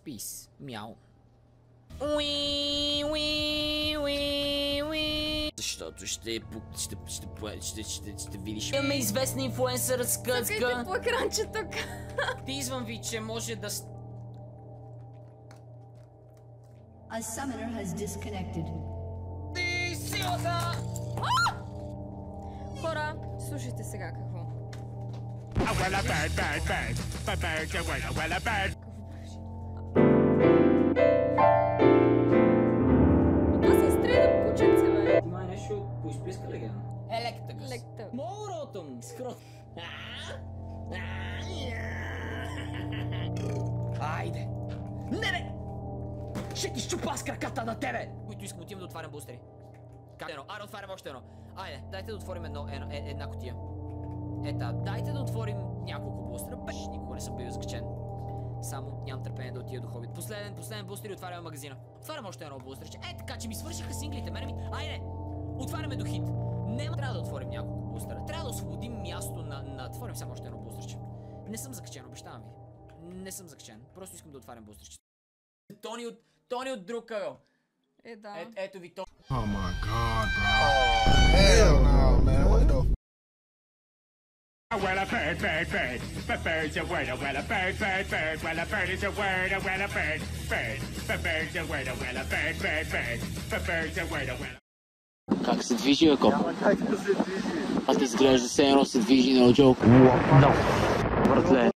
Пис. Мяу. Защото ще видиш. Имаме известна инфлуенсърска. Чакайте по екранче тук. Тизвам ви, че може да... A summoner has disconnected. Силата! Хора, слушайте сега какво. Това се изстреля кученце, бе. Това е нещо поизплиска ли ген? Електъгъс. Лектъг. Моротом. Скрот. Айде. Не! Ще ти щупа с краката на тебе! Които искам отивам да отварям бустери. Как едно? Аре, отварям още едно. Айде, дайте да отворим една кутия. Ета, дайте да отворим няколко бустера. Беш, никога не съм бил изкачен. Само нямам търпение да отида до хобит. Последен бустер и отваряме магазина. Отварям още едно бустерче. Така, че ми свършиха синглите. Айде! Отваряме до хит. Нема трябва да отворим няколко бустера. Трябва да освободим място на... Отворим само още едно бустерче. Не съм закачен, обещавам ви. Не съм закачен. Просто искам да отварям бустерче. Тони от друг ъгъл. Да. Ето ви то. Oh my god, bro. Oh, hell no, man. What the Well, a bird, but bird's a word. Well, a bird, well, a bird is a word. Well, a bird, but bird's a word. Well, a bird, but bird's a word. Well. Как се движи, бе, коп? Как се движи? А ти изглежда се едно се движи на Джок. No. Братле.